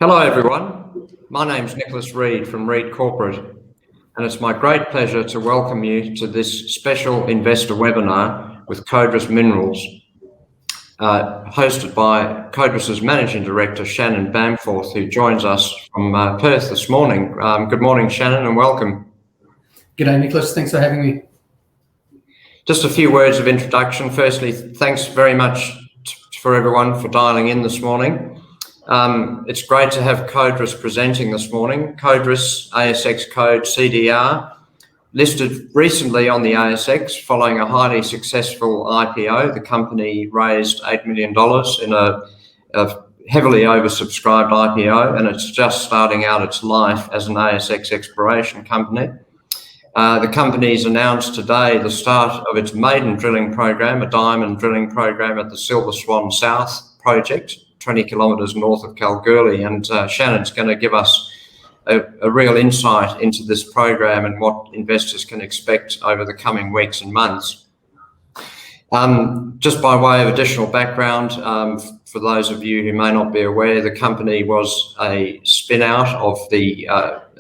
Hello everyone, my name's Nicholas Reid from Reid Corporate, and it's my great pleasure to welcome you to this special investor webinar with Codrus Minerals, hosted by Codrus's Managing Director Shannan Bamforth, who joins us from Perth this morning. Good morning, Shannan, and welcome. G'day, Nicholas. Thanks for having me. Just a few words of introduction. Firstly, thanks very much for everyone for dialing in this morning. It's great to have Codrus presenting this morning. Codrus, ASX code CDR, listed recently on the ASX following a highly successful IPO. The company raised $8 million in a heavily oversubscribed IPO, and it's just starting out its life as an ASX exploration company. The company's announced today the start of its maiden drilling program, a diamond drilling program at the Silver Swan South Project, 20 kilometres north of Kalgoorlie, and Shannon's going to give us a real insight into this program and what investors can expect over the coming weeks and months. Just by way of additional background, for those of you who may not be aware, the company was a spin-out of the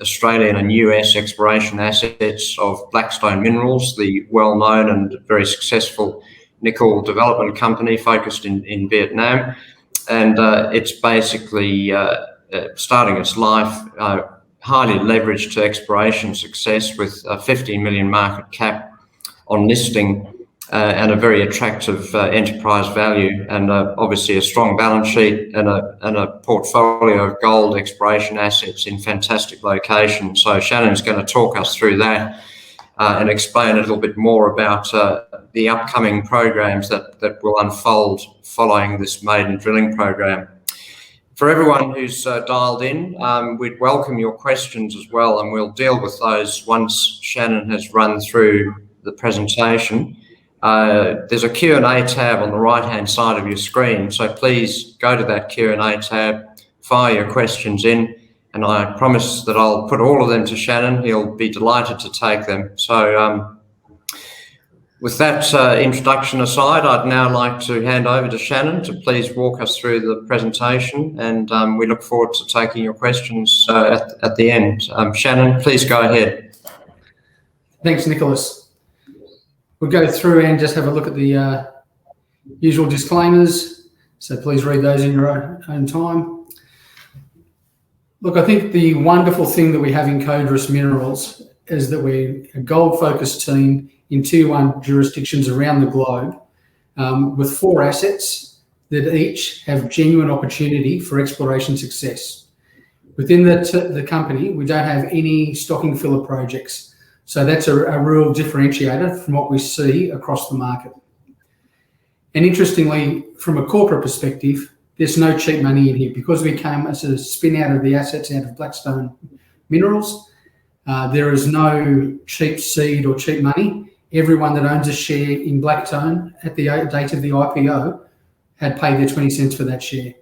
Australian and US exploration assets of Blackstone Minerals, the well-known and very successful nickel development company focused in Vietnam. And it's basically starting its life highly leveraged to exploration success with a 15 million market cap on listing and a very attractive enterprise value, and obviously a strong balance sheet and a portfolio of gold exploration assets in fantastic locations. So Shannon's going to talk us through that and explain a little bit more about the upcoming programs that will unfold following this maiden drilling program. For everyone who's dialed in, we'd welcome your questions as well, and we'll deal with those once Shannon has run through the presentation. There's a Q&A tab on the right-hand side of your screen, so please go to that Q&A tab, fire your questions in, and I promise that I'll put all of them to Shannon. He'll be delighted to take them. So with that introduction aside, I'd now like to hand over to Shannon to please walk us through the presentation, and we look forward to taking your questions at the end. Shannon, please go ahead. Thanks, Nicholas. We'll go through and just have a look at the usual disclaimers, so please read those in your own time. Look, I think the wonderful thing that we have in Codrus Minerals is that we're a gold-focused team in Tier 1 jurisdictions around the globe, with 4 assets that each have genuine opportunity for exploration success. Within the company, we don't have any stocking filler projects, so that's a real differentiator from what we see across the market. And interestingly, from a corporate perspective, there's no cheap money in here. Because we came as a spin out of the assets out of Blackstone Minerals, there is no cheap seed or cheap money. Everyone that owns a share in Blackstone at the date of the IPO had paid their 20 cents for that share.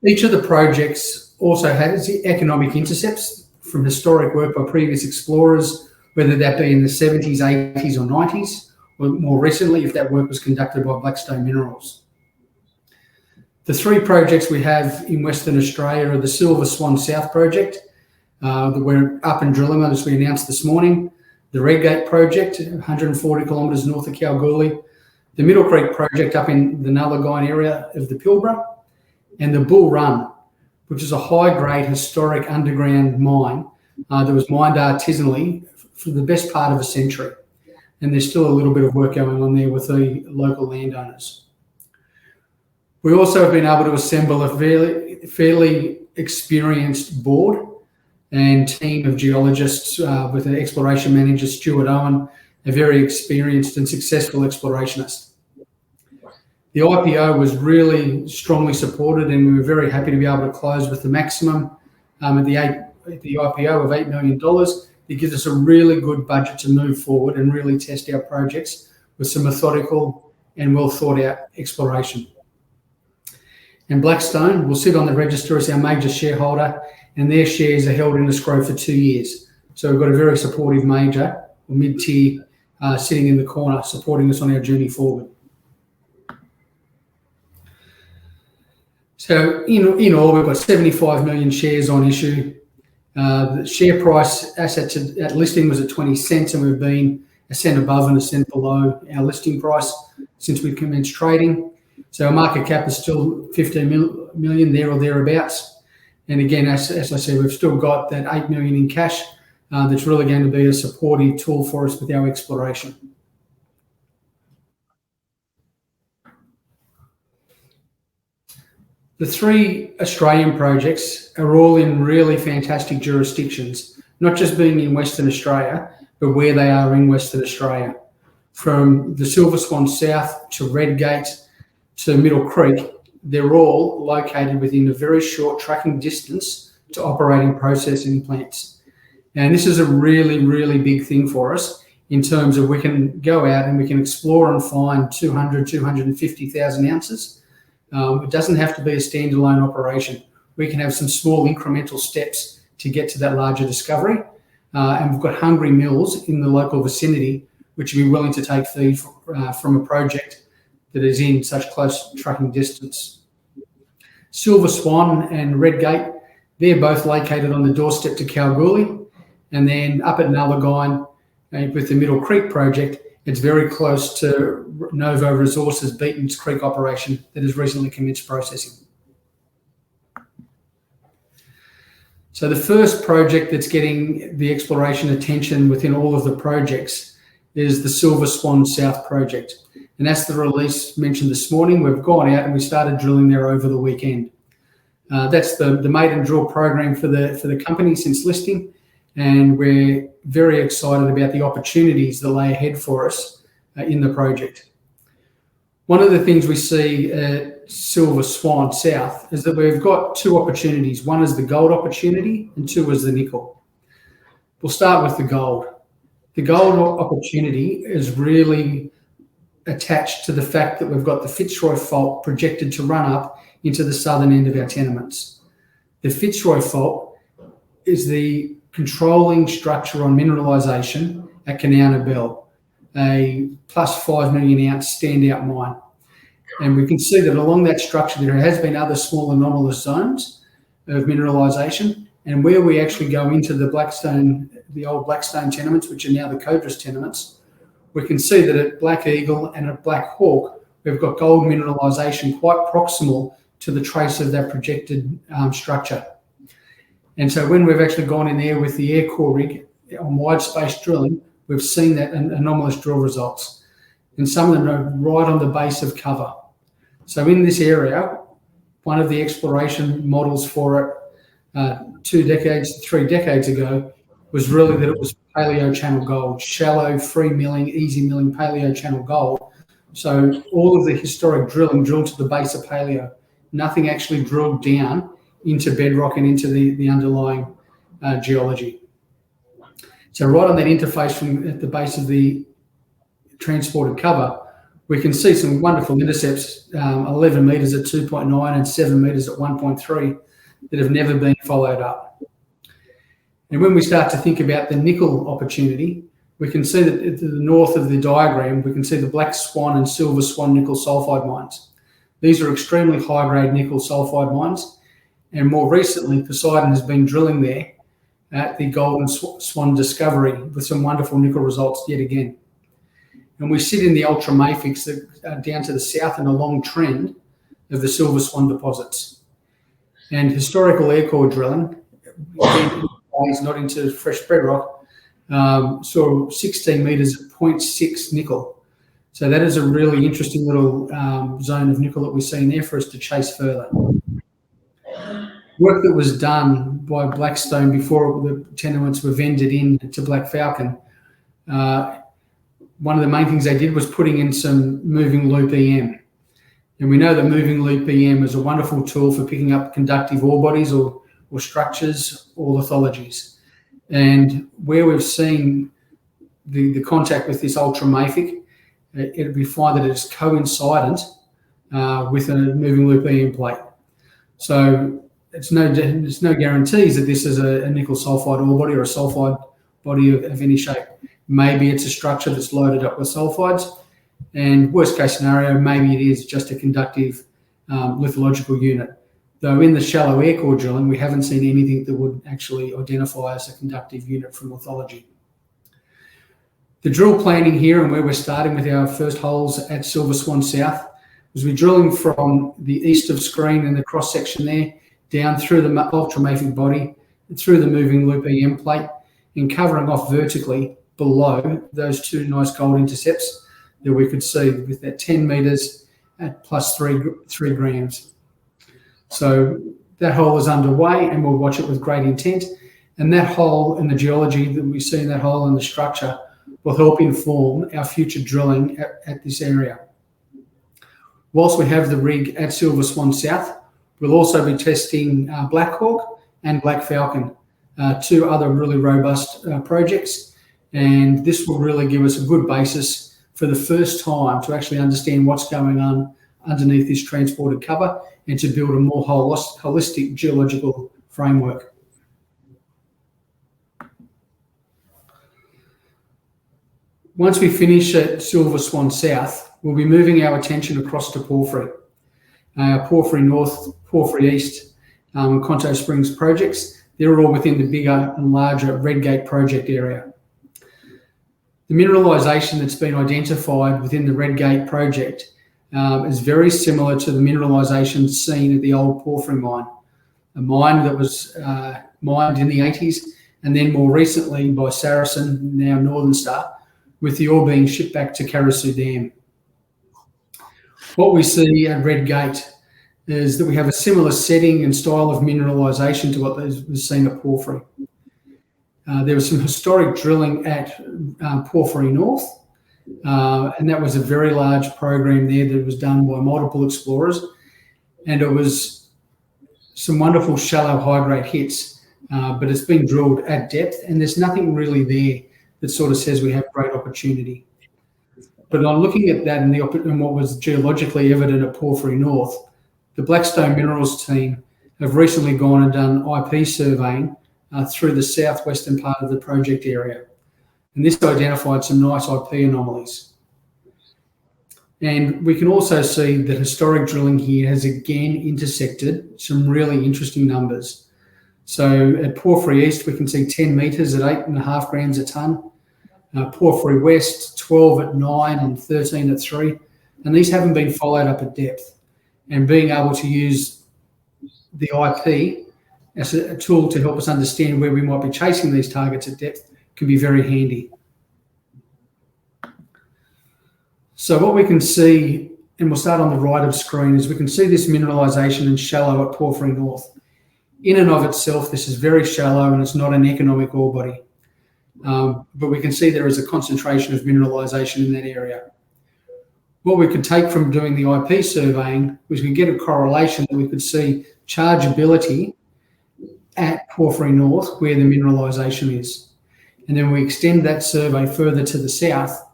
Each of the projects also has economic intercepts from historic work by previous explorers, whether that be in the 70s, 80s or 90s, or more recently if that work was conducted by Blackstone Minerals. The 3 projects we have in Western Australia are the Silver Swan South Project that we're up and drilling on, as we announced this morning, the Redgate Project, 140 kilometres north of Kalgoorlie, the Middle Creek Project up in the Nullagine area of the Pilbara, and the Bull Run, which is a high-grade historic underground mine that was mined artisanally for the best part of a century. And there's still a little bit of work going on there with the local landowners. We also have been able to assemble a fairly experienced board and team of geologists with an exploration manager, Stuart Owen, a very experienced and successful explorationist. The IPO was really strongly supported, and we were very happy to be able to close with the maximum at the IPO of $8 million. It gives us a really good budget to move forward and really test our projects with some methodical and well thought out exploration. And Blackstone will sit on the register as our major shareholder, and their shares are held in escrow for 2 years. So we've got a very supportive major or mid-tier sitting in the corner supporting us on our journey forward. So in all, we've got 75 million shares on issue. The share price assets at listing was at 20 cents, and we've been a cent above and a cent below our listing price since we commenced trading. So our market cap is still 15 million there or thereabouts. And again, as I said, we've still got that 8 million in cash that's really going to be a supportive tool for us with our exploration. The 3 Australian projects are all in really fantastic jurisdictions, not just being in Western Australia, but where they are in Western Australia. From the Silver Swan South to Redgate to Middle Creek, they're all located within a very short trucking distance to operating processing plants. And this is a really, really big thing for us in terms of we can go out and we can explore and find 200, 250,000 ounces. It doesn't have to be a standalone operation. We can have some small incremental steps to get to that larger discovery. And we've got hungry mills in the local vicinity which will be willing to take feed from a project that is in such close trucking distance. Silver Swan and Redgate, they're both located on the doorstep to Kalgoorlie. And then up at Nullagine with the Middle Creek project, it's very close to Novo Resources' Beatons Creek operation that has recently commenced processing. So the first project that's getting the exploration attention within all of the projects is the Silver Swan South Project. And that's the release mentioned this morning. We've gone out and we started drilling there over the weekend. That's the maiden drill program for the company since listing. And we're very excited about the opportunities that lay ahead for us in the project. One of the things we see at Silver Swan South is that we've got 2 opportunities. One is the gold opportunity and 2 is the nickel. We'll start with the gold. The gold opportunity is really attached to the fact that we've got the Fitzroy Fault projected to run up into the southern end of our tenements. The Fitzroy Fault is the controlling structure on mineralisation at Kanowna Belle, a plus 5 million ounce standout mine. And we can see that along that structure there has been other small anomalous zones of mineralisation, and where we actually go into the Blackstone, the old Blackstone tenements, which are now the Codrus tenements, we can see that at Black Eagle and at Black Hawk, we've got gold mineralisation quite proximal to the trace of that projected structure. And so when we've actually gone in there with the air core rig on wide space drilling, we've seen that anomalous drill results. And some of them are right on the base of cover. So in this area, one of the exploration models for it 3 decades ago was really that it was paleo channel gold, shallow, free milling, easy milling paleo channel gold. So all of the historic drilling drilled to the base of paleo, nothing actually drilled down into bedrock and into the underlying geology. So right on that interface from at the base of the transported cover, we can see some wonderful intercepts, 11 metres at 2.9 and 7 metres at 1.3 that have never been followed up. And when we start to think about the nickel opportunity, we can see that to the north of the diagram, we can see the Black Swan and Silver Swan nickel sulfide mines. These are extremely high-grade nickel sulfide mines. And more recently, Poseidon has been drilling there at the Golden Swan discovery with some wonderful nickel results yet again. And we sit in the ultramafics that are down to the south in a long trend of the Silver Swan deposits. And historical air core drilling, not into fresh bedrock, saw 16 metres at 0.6 nickel. So that is a really interesting little zone of nickel that we see in there for us to chase further. Work that was done by Blackstone before the tenements were vended in to Black Falcon, one of the main things they did was putting in some moving loop EM. And we know that moving loop EM is a wonderful tool for picking up conductive ore bodies or structures or lithologies. And where we've seen the contact with this ultramafic, we find that it is coincident with a moving loop EM plate. So there's no guarantees that this is a nickel sulfide ore body or a sulfide body of any shape. Maybe it's a structure that's loaded up with sulfides, and worst case scenario, maybe it is just a conductive lithological unit. though in the shallow air core drilling, we haven't seen anything that would actually identify as a conductive unit from lithology. The drill planning here and where we're starting with our first holes at Silver Swan South is we're drilling from the east of screen in the cross section there, down through the ultramafic body, through the moving loop EM plate, and covering off vertically below those two nice gold intercepts that we could see with that 10 metres at plus 3 grams. So that hole is underway and we'll watch it with great intent. And that hole and the geology that we see in that hole and the structure will help inform our future drilling at this area. Whilst we have the rig at Silver Swan South, we'll also be testing Black Hawk and Black Falcon, two other really robust projects. And this will really give us a good basis for the first time to actually understand what's going on underneath this transported cover and to build a more holistic geological framework. Once we finish at Silver Swan South, we'll be moving our attention across to Porphyry. Porphyry North, Porphyry East, and Conto Springs projects, they're all within the bigger and larger Redgate project area. The mineralisation that's been identified within the Redgate project is very similar to the mineralisation seen at the old Porphyry mine, a mine that was mined in the 80s and then more recently by Saracen, now Northern Star, with the ore being shipped back to Carosue Dam. What we see at Redgate is that we have a similar setting and style of mineralisation to what was seen at Porphyry. There was some historic drilling at Porphyry North, and that was a very large program there that was done by multiple explorers, and it was some wonderful shallow high-grade hits, but it's been drilled at depth, and there's nothing really there that sort of says we have great opportunity. But on looking at that and what was geologically evident at Porphyry North, the Blackstone Minerals team have recently gone and done IP surveying through the southwestern part of the project area. And this identified some nice IP anomalies. And we can also see that historic drilling here has again intersected some really interesting numbers. So at Porphyry East, we can see 10 metres at 8.5 grams a tonne. Porphyry West, 12 at 9 and 13 at 3. And these haven't been followed up at depth. And being able to use the IP as a tool to help us understand where we might be chasing these targets at depth can be very handy. So what we can see, and we'll start on the right of screen, is we can see this mineralisation in shallow at Porphyry North. In and of itself, this is very shallow and it's not an economic ore body. But we can see there is a concentration of mineralisation in that area. What we could take from doing the IP surveying was we could get a correlation that we could see chargeability at Porphyry North where the mineralisation is. And then we extend that survey further to the south,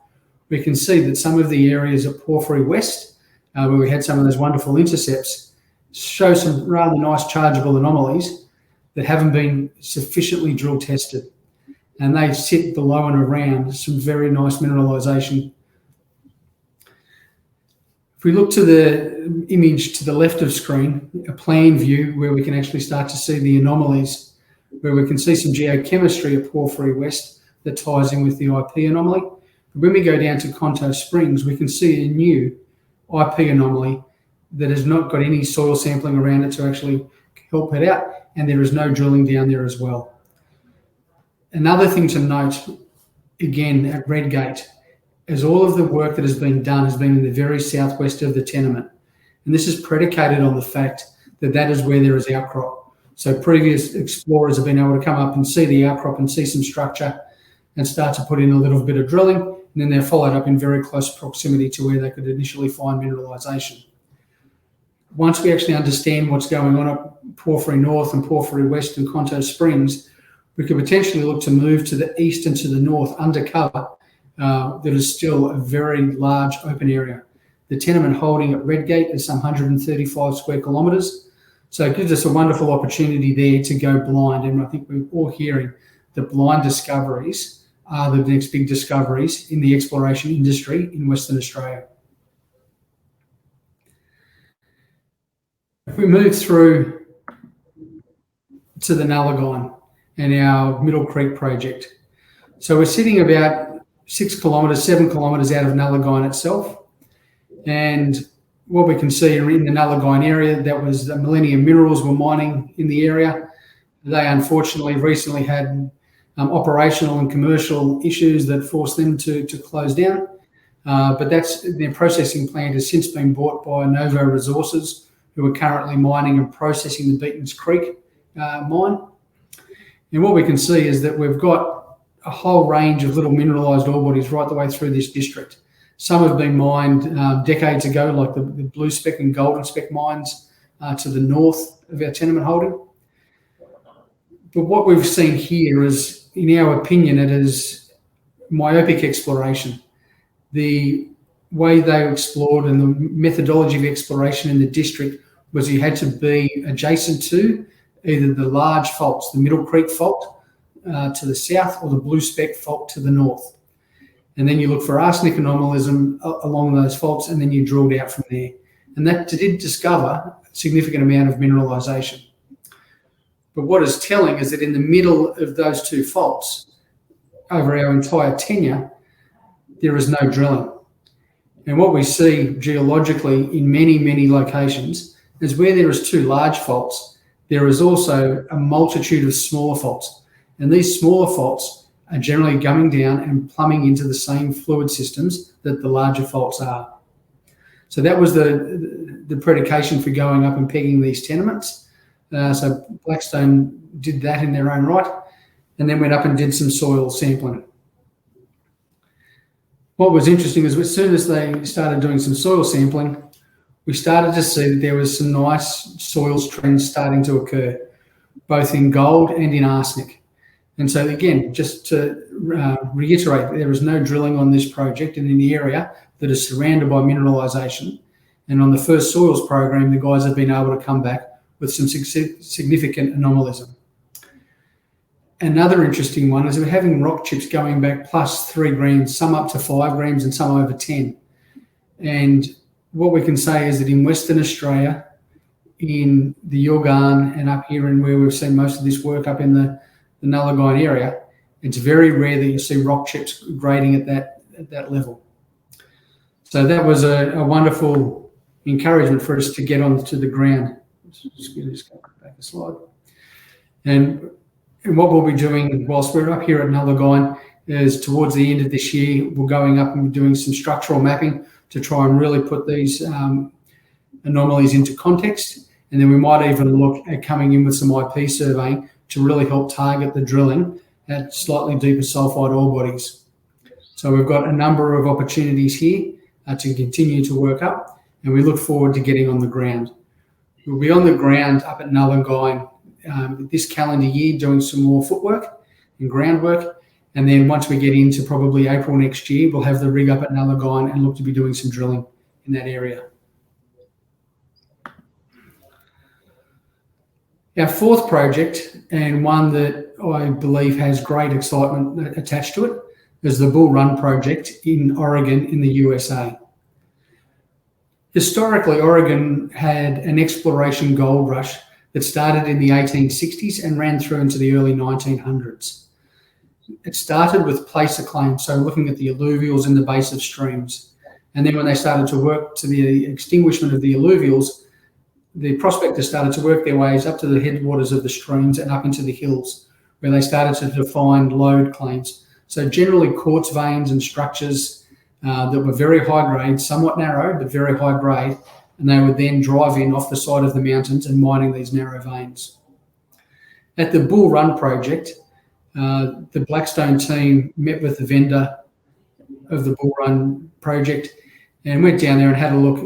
we can see that some of the areas at Porphyry West, where we had some of those wonderful intercepts, show some rather nice chargeable anomalies that haven't been sufficiently drill tested. And they sit below and around some very nice mineralisation. If we look to the image to the left of screen, a plan view where we can actually start to see the anomalies, where we can see some geochemistry at Porphyry West that ties in with the IP anomaly. But when we go down to Conto Springs, we can see a new IP anomaly that has not got any soil sampling around it to actually help it out, and there is no drilling down there as well. Another thing to note, again, at Redgate, is all of the work that has been done has been in the very southwest of the tenement. And this is predicated on the fact that that is where there is outcrop. So previous explorers have been able to come up and see the outcrop and see some structure and start to put in a little bit of drilling, and then they're followed up in very close proximity to where they could initially find mineralisation. Once we actually understand what's going on at Porphyry North and Porphyry West and Conto Springs, we could potentially look to move to the east and to the north undercover. That is still a very large open area. The tenement holding at Redgate is some 135 square kilometres. So it gives us a wonderful opportunity there to go blind. And I think we're all hearing that blind discoveries are the next big discoveries in the exploration industry in Western Australia. If we move through to the Nullagine and our Middle Creek project. So we're sitting about 6 kilometres, 7 kilometres out of Nullagine itself. And what we can see in the Nullagine area, that was the Millennium Minerals were mining in the area. They unfortunately recently had operational and commercial issues that forced them to close down. But their processing plant has since been bought by Novo Resources, who are currently mining and processing the Beatons Creek mine. And what we can see is that we've got a whole range of little mineralised ore bodies right the way through this district. Some have been mined decades ago, like the Blue Spec and Golden Spec mines to the north of our tenement holding. But what we've seen here is, in our opinion, it is myopic exploration. The way they explored and the methodology of exploration in the district was you had to be adjacent to either the large faults, the Middle Creek fault to the south, or the Blue Spec fault to the north. And then you look for arsenic anomalism along those faults, and then you drilled out from there. And that did discover a significant amount of mineralisation. But what is telling is that in the middle of those two faults, over our entire tenure, there is no drilling. And what we see geologically in many, many locations is where there is two large faults, there is also a multitude of smaller faults. And these smaller faults are generally coming down and plumbing into the same fluid systems that the larger faults are. So that was the predication for going up and pegging these tenements. So Blackstone did that in their own right, and then went up and did some soil sampling. What was interesting is as soon as they started doing some soil sampling, we started to see that there was some nice soils trends starting to occur, both in gold and in arsenic. And so again, just to reiterate, there is no drilling on this project and in the area that is surrounded by mineralisation. And on the first soils program, the guys have been able to come back with some significant anomalism. Another interesting one is we're having rock chips going back plus 3 grams, some up to 5 grams and some over 10. And what we can say is that in Western Australia, in the Yilgarn and up here and where we've seen most of this work up in the Nullagine area, it's very rare that you see rock chips grading at that level. So that was a wonderful encouragement for us to get onto the ground. Just go back a slide. And what we'll be doing whilst we're up here at Nullagine is towards the end of this year, we're going up and doing some structural mapping to try and really put these anomalies into context. And then we might even look at coming in with some IP surveying to really help target the drilling at slightly deeper sulfide ore bodies. So we've got a number of opportunities here to continue to work up, and we look forward to getting on the ground. We'll be on the ground up at Nullagine this calendar year doing some more footwork and groundwork. And then once we get into probably April next year, we'll have the rig up at Nullagine and look to be doing some drilling in that area. Our fourth project, and one that I believe has great excitement attached to it, is the Bull Run project in Oregon in the USA. Historically, Oregon had an exploration gold rush that started in the 1860s and ran through into the early 1900s. It started with placer claims, so looking at the alluvials in the base of streams. And then when they started to work to the extinguishment of the alluvials, the prospectors started to work their ways up to the headwaters of the streams and up into the hills, where they started to define lode claims. So generally quartz veins and structures that were very high grade, somewhat narrow, but very high grade, and they would then drive in off the side of the mountains and mining these narrow veins. At the Bull Run project, the Blackstone team met with the vendor of the Bull Run project and went down there and had a look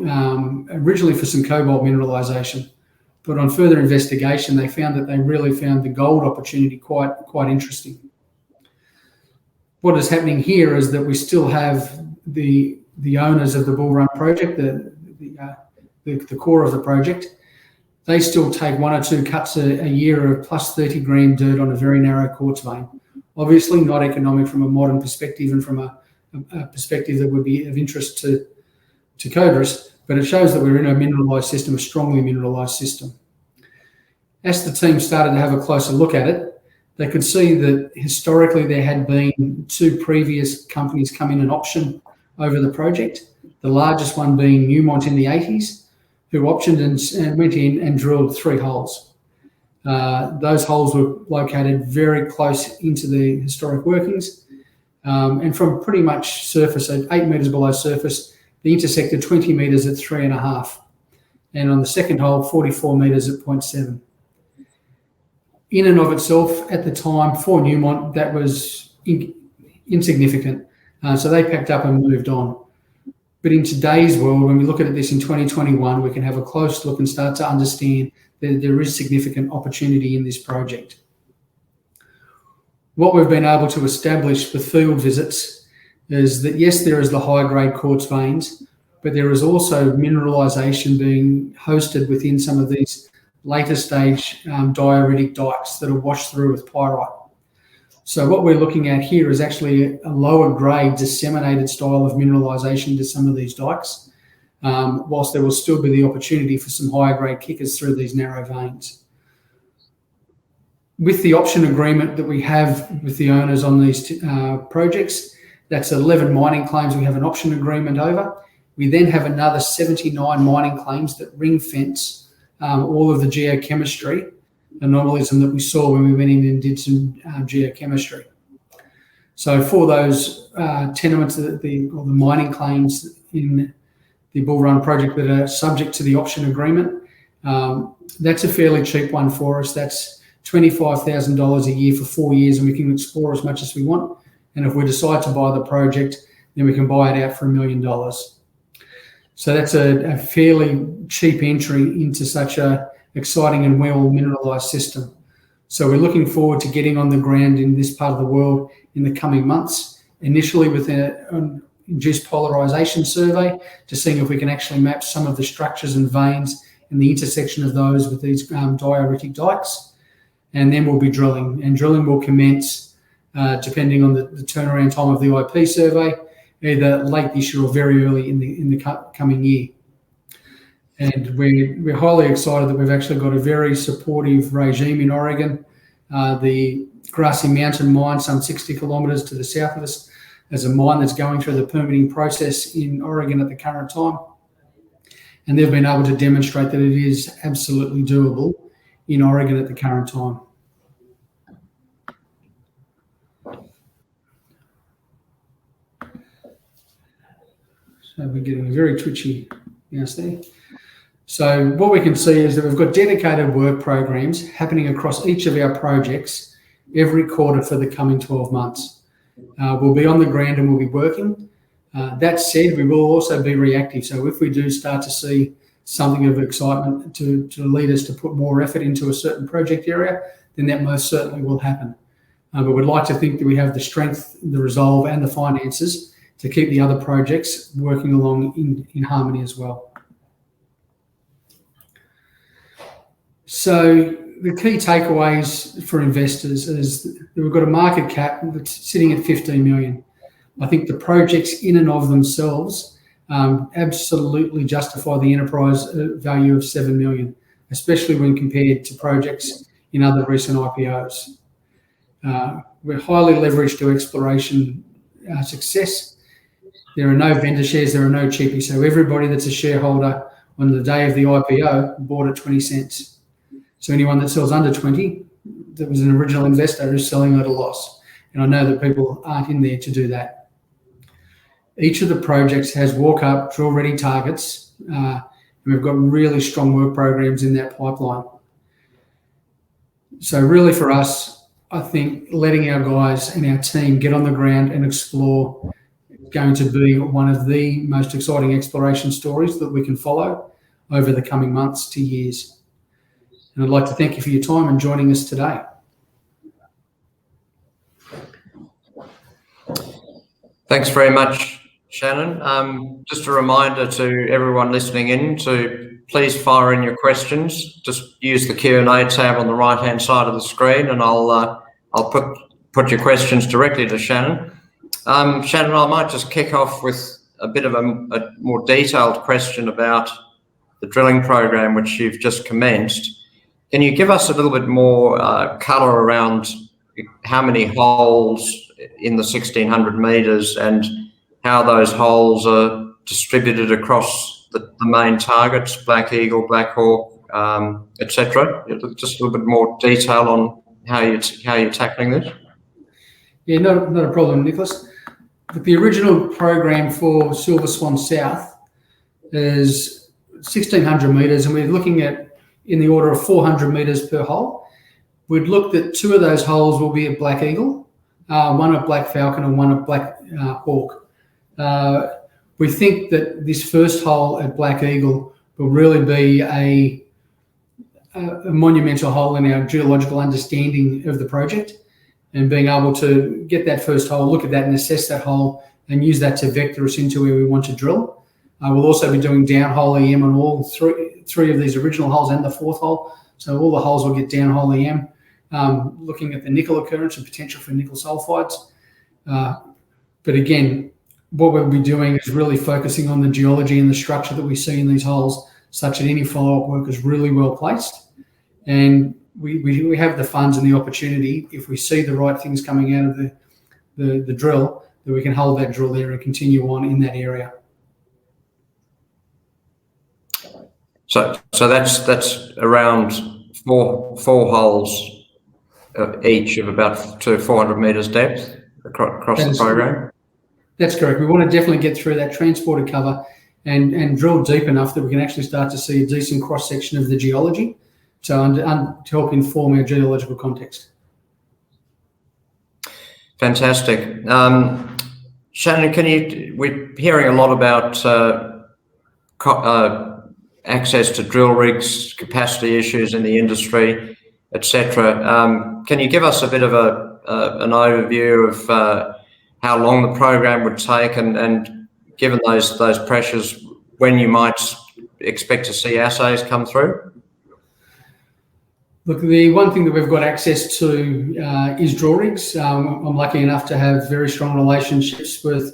originally for some cobalt mineralisation. But on further investigation, they found that they really found the gold opportunity quite interesting. What is happening here is that we still have the owners of the Bull Run project, the core of the project. They still take 1 or 2 cuts a year of plus 30 gram dirt on a very narrow quartz vein. Obviously not economic from a modern perspective and from a perspective that would be of interest to Codrus, but it shows that we're in a mineralised system, a strongly mineralised system. As the team started to have a closer look at it, they could see that historically there had been 2 previous companies come in and option over the project, the largest one being Newmont in the 80s, who optioned and went in and drilled 3 holes. Those holes were located very close into the historic workings, and from pretty much surface, at 8 metres below surface, they intersected 20 metres at 3.5, and on the second hole, 44 metres at 0.7. In and of itself, at the time, for Newmont, that was insignificant. So they packed up and moved on. But in today's world, when we look at this in 2021, we can have a close look and start to understand that there is significant opportunity in this project. What we've been able to establish with field visits is that, yes, there is the high-grade quartz veins, but there is also mineralisation being hosted within some of these later stage dioritic dikes that are washed through with pyrite. So what we're looking at here is actually a lower grade disseminated style of mineralisation to some of these dikes, whilst there will still be the opportunity for some higher grade kickers through these narrow veins. With the option agreement that we have with the owners on these projects, that's 11 mining claims we have an option agreement over. We then have another 79 mining claims that ring fence all of the geochemistry anomalism that we saw when we went in and did some geochemistry. So for those tenements, or the mining claims in the Bull Run project that are subject to the option agreement, that's a fairly cheap one for us. That's $25,000 a year for 4 years, and we can explore as much as we want. And if we decide to buy the project, then we can buy it out for $1 million. So that's a fairly cheap entry into such a exciting and well mineralised system. So we're looking forward to getting on the ground in this part of the world in the coming months, initially with an induced polarisation survey to seeing if we can actually map some of the structures and veins and the intersection of those with these dioritic dikes. And then we'll be drilling, and drilling will commence depending on the turnaround time of the IP survey, either late this year or very early in the coming year. And we're highly excited that we've actually got a very supportive regime in Oregon. The Grassy Mountain mine, some 60 kilometres to the south of us, as a mine that's going through the permitting process in Oregon at the current time. And they've been able to demonstrate that it is absolutely doable in Oregon at the current time. So we're getting a very twitchy mouse there. So what we can see is that we've got dedicated work programs happening across each of our projects every quarter for the coming 12 months. We'll be on the ground and we'll be working. That said, we will also be reactive. So if we do start to see something of excitement to lead us to put more effort into a certain project area, then that most certainly will happen. But we'd like to think that we have the strength, the resolve and the finances to keep the other projects working along in harmony as well. So the key takeaways for investors is that we've got a market cap that's sitting at 15 million. I think the projects in and of themselves absolutely justify the enterprise value of 7 million, especially when compared to projects in other recent IPOs. We're highly leveraged to exploration success. There are no vendor shares, there are no cheapies. So everybody that's a shareholder on the day of the IPO bought at 20 cents. So anyone that sells under 20, that was an original investor, is selling at a loss. And I know that people aren't in there to do that. Each of the projects has walk-up, drill-ready targets, and we've got really strong work programs in that pipeline. So really for us, I think letting our guys and our team get on the ground and explore is going to be one of the most exciting exploration stories that we can follow over the coming months to years. And I'd like to thank you for your time and joining us today. Thanks very much, Shannan. Just a reminder to everyone listening in to please fire in your questions. Just use the Q&A tab on the right-hand side of the screen, and I'll put your questions directly to Shannan. Shannan, I might just kick off with a bit of a more detailed question about the drilling program which you've just commenced. Can you give us a little bit more colour around how many holes in the 1,600 metres and how those holes are distributed across the main targets, Black Eagle, Black Hawk, etc.? Just a little bit more detail on how you're tackling this. Yeah, not a problem, Nicholas. The original program for Silver Swan South is 1,600 metres, and we're looking at in the order of 400 metres per hole. We'd looked at 2 of those holes will be at Black Eagle, one at Black Falcon and one at Black Hawk. We think that this first hole at Black Eagle will really be a monumental hole in our geological understanding of the project, and being able to get that first hole, look at that and assess that hole and use that to vector us into where we want to drill. We'll also be doing downhole EM on all three of these original holes and the 4th hole. So all the holes will get downhole EM, looking at the nickel occurrence and potential for nickel sulfides. But again, what we'll be doing is really focusing on the geology and the structure that we see in these holes, such that any follow-up work is really well placed. And we have the funds and the opportunity, if we see the right things coming out of the drill, that we can hold that drill there and continue on in that area. So that's around four holes each of about 400 metres depth across the program? That's correct. We want to definitely get through that transported cover and drill deep enough that we can actually start to see a decent cross-section of the geology to help inform our geological context. Fantastic. Shannan, we're hearing a lot about access to drill rigs, capacity issues in the industry, etc. Can you give us a bit of an overview of how long the program would take, and given those pressures, when you might expect to see assays come through? Look, the one thing that we've got access to is drill rigs. I'm lucky enough to have very strong relationships with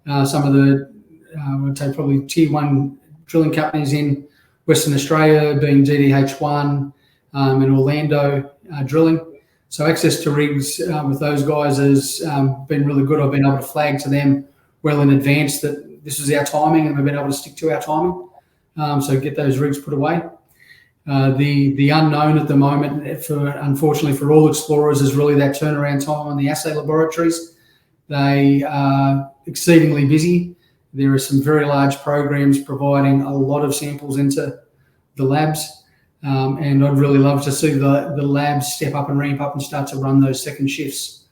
some of the, I would say probably tier 1 drilling companies in Western Australia, being DDH1 and Orlando Drilling. So access to rigs with those guys has been really good. I've been able to flag to them well in advance that this is our timing, and we've been able to stick to our timing. So get those rigs put away. The unknown at the moment, unfortunately for all explorers, is really that turnaround time on the assay laboratories. They are exceedingly busy. There are some very large programs providing a lot of samples into the labs. And I'd really love to see the labs step up and ramp up and start to run those second shifts.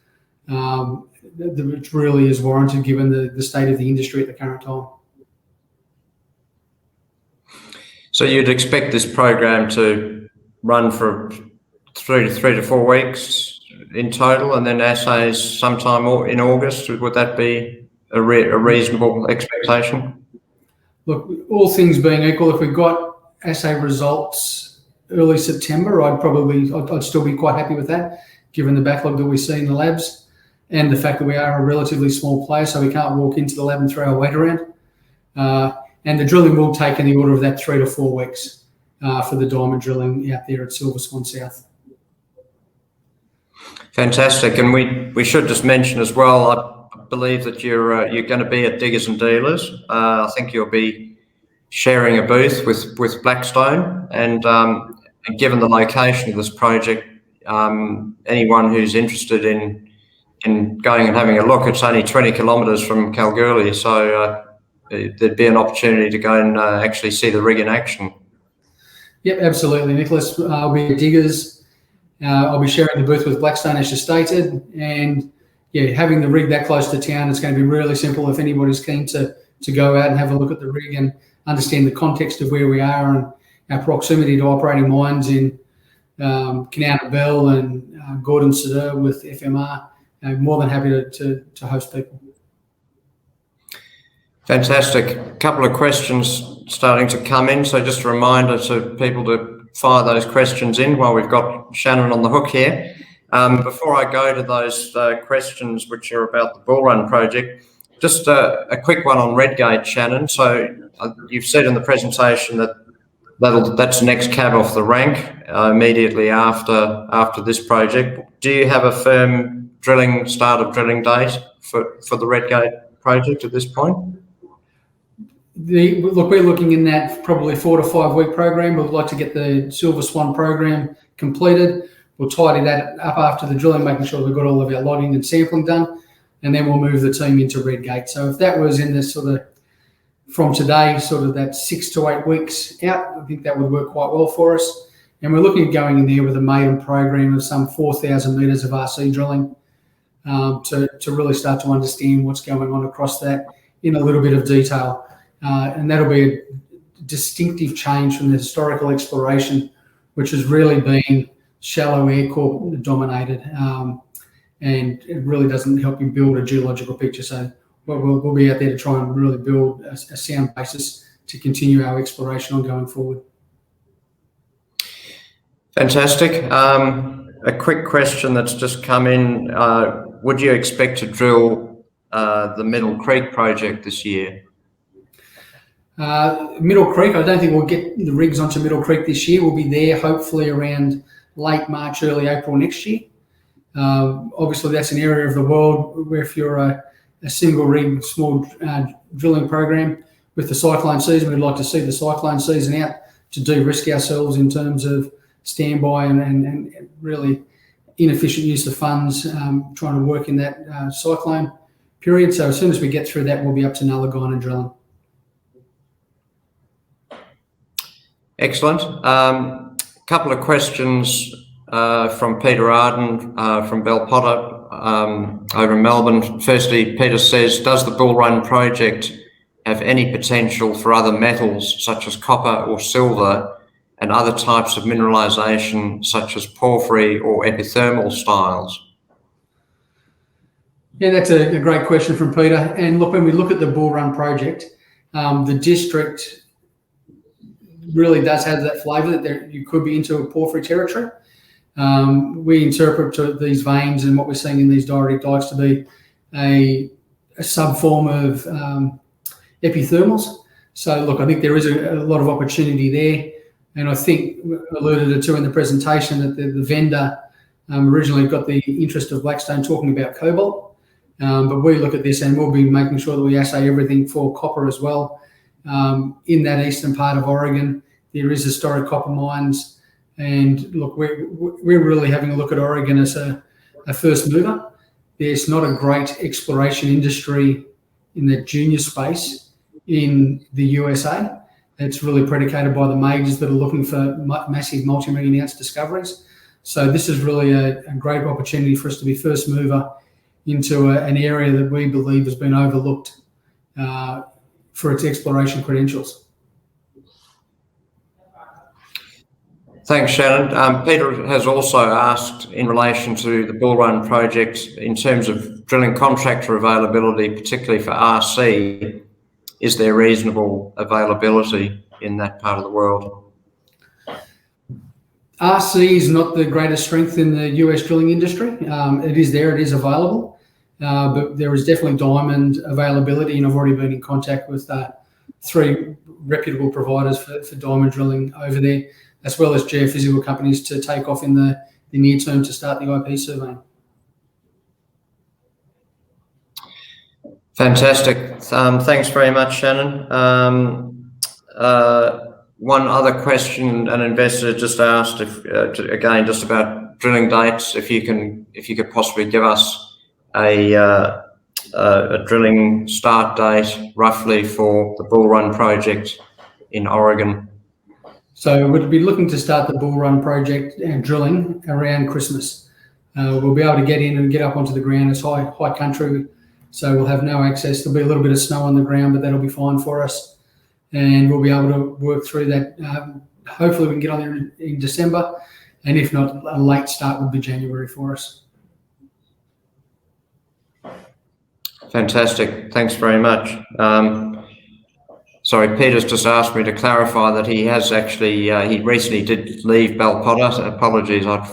It really is warranted given the state of the industry at the current time. So you'd expect this program to run for 3 to 4 weeks in total, and then assays sometime in August? Would that be a reasonable expectation? Look, all things being equal, if we got assay results early September, I'd still be quite happy with that, given the backlog that we see in the labs and the fact that we are a relatively small player, so we can't walk into the lab and throw our weight around. And the drilling will take in the order of that 3 to 4 weeks for the diamond drilling out there at Silver Swan South. Fantastic. And we should just mention as well, I believe that you're going to be at Diggers and Dealers. I think you'll be sharing a booth with Blackstone, and given the location of this project, anyone who's interested in going and having a look, it's only 20 kilometres from Kalgoorlie, so there'd be an opportunity to go and actually see the rig in action. Yep, absolutely, Nicholas. I'll be at Diggers. I'll be sharing the booth with Blackstone, as you stated, and yeah, having the rig that close to town, it's going to be really simple if anybody's keen to go out and have a look at the rig and understand the context of where we are and our proximity to operating mines in Kanowna Belle and Gordon Cedar with FMR. I'm more than happy to host people. Fantastic. A couple of questions starting to come in, so just a reminder to people to fire those questions in while we've got Shannan on the hook here. Before I go to those questions which are about the Bull Run project, just a quick one on Redgate, Shannan. So you've said in the presentation that that's the next cab off the rank immediately after this project. Do you have a firm start of drilling date for the Redgate project at this point? Look, we're looking in that probably 4 to 5 week program. We'd like to get the Silver Swan program completed. We'll tidy that up after the drilling, making sure we've got all of our logging and sampling done, and then we'll move the team into Redgate. So if that was in this sort of, from today, sort of that 6 to 8 weeks out, I think that would work quite well for us. And we're looking at going in there with a maiden program of some 4,000 metres of RC drilling to really start to understand what's going on across that in a little bit of detail. And that'll be a distinctive change from the historical exploration, which has really been shallow air core dominated, and it really doesn't help you build a geological picture. So we'll be out there to try and really build a sound basis to continue our exploration on going forward. Fantastic. A quick question that's just come in. Would you expect to drill the Middle Creek project this year? Middle Creek, I don't think we'll get the rigs onto Middle Creek this year. We'll be there hopefully around late March, early April next year. Obviously, that's an area of the world where if you're a single rig, small drilling program with the cyclone season, we'd like to see the cyclone season out to de-risk ourselves in terms of standby and really inefficient use of funds, trying to work in that cyclone period. So as soon as we get through that, we'll be up to Nullagine and drilling. Excellent. Couple of questions from Peter Arden from Bell Potter over in Melbourne. Firstly, Peter says, does the Bull Run project have any potential for other metals such as copper or silver and other types of mineralisation such as porphyry or epithermal styles? Yeah, that's a great question from Peter. And look, when we look at the Bull Run project, the district really does have that flavour that you could be into a porphyry territory. We interpret these veins and what we're seeing in these dioritic dikes to be a sub-form of epithermals. So look, I think there is a lot of opportunity there. And I think alluded to in the presentation that the vendor originally got the interest of Blackstone talking about cobalt. But we look at this and we'll be making sure that we assay everything for copper as well. In that eastern part of Oregon, there is historic copper mines. And look, we're really having a look at Oregon as a first mover. There's not a great exploration industry in the junior space in the USA. It's really predicated by the majors that are looking for massive multi-million ounce discoveries. So this is really a great opportunity for us to be first mover into an area that we believe has been overlooked for its exploration credentials. Thanks, Shannan. Peter has also asked in relation to the Bull Run project in terms of drilling contractor availability, particularly for RC, is there reasonable availability in that part of the world? RC is not the greatest strength in the US drilling industry. It is there, it is available, but there is definitely diamond availability, and I've already been in contact with 3 reputable providers for diamond drilling over there, as well as geophysical companies to take off in the near term to start the IP surveying. Fantastic. Thanks very much, Shannan. One other question, an investor just asked again just about drilling dates. If you could possibly give us a drilling start date roughly for the Bull Run project in Oregon. So we'll be looking to start the Bull Run project and drilling around Christmas. We'll be able to get in and get up onto the ground. It's high country, so we'll have no access. There'll be a little bit of snow on the ground, but that'll be fine for us. And we'll be able to work through that. Hopefully we can get on there in December. And if not, a late start would be January for us. Fantastic. Thanks very much. Sorry, Peter's just asked me to clarify that he has actually, he recently did leave Bell Potter. Apologies, I'd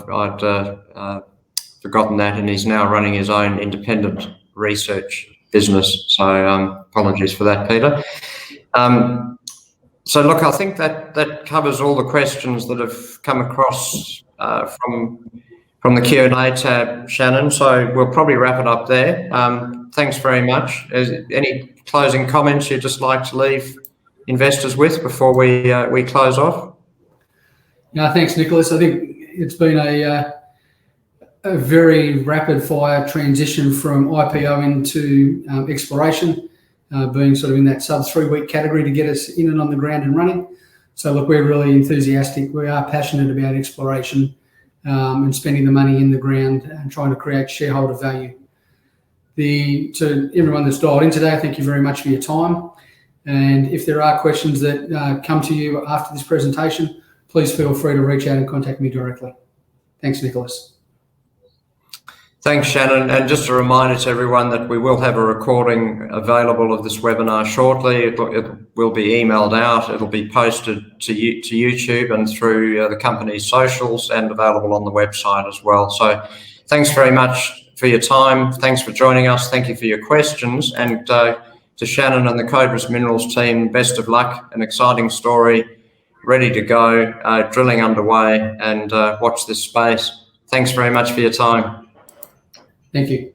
forgotten that, and he's now running his own independent research business. So apologies for that, Peter. So look, I think that covers all the questions that have come across from the Q&A tab, Shannon. So we'll probably wrap it up there. Thanks very much. Any closing comments you'd just like to leave investors with before we close off? Yeah, thanks, Nicholas. I think it's been a very rapid fire transition from IPO into exploration, being sort of in that sub 3 week category to get us in and on the ground and running. So look, we're really enthusiastic. We are passionate about exploration and spending the money in the ground and trying to create shareholder value. To everyone that's dialed in today, thank you very much for your time. And if there are questions that come to you after this presentation, please feel free to reach out and contact me directly. Thanks, Nicholas. Thanks, Shannon. And just a reminder to everyone that we will have a recording available of this webinar shortly. It will be emailed out. It'll be posted to YouTube and through the company's socials and available on the website as well. So thanks very much for your time. Thanks for joining us. Thank you for your questions. And to Shannon and the Codrus Minerals team, best of luck. An exciting story, ready to go, drilling underway, and watch this space. Thanks very much for your time. Thank you.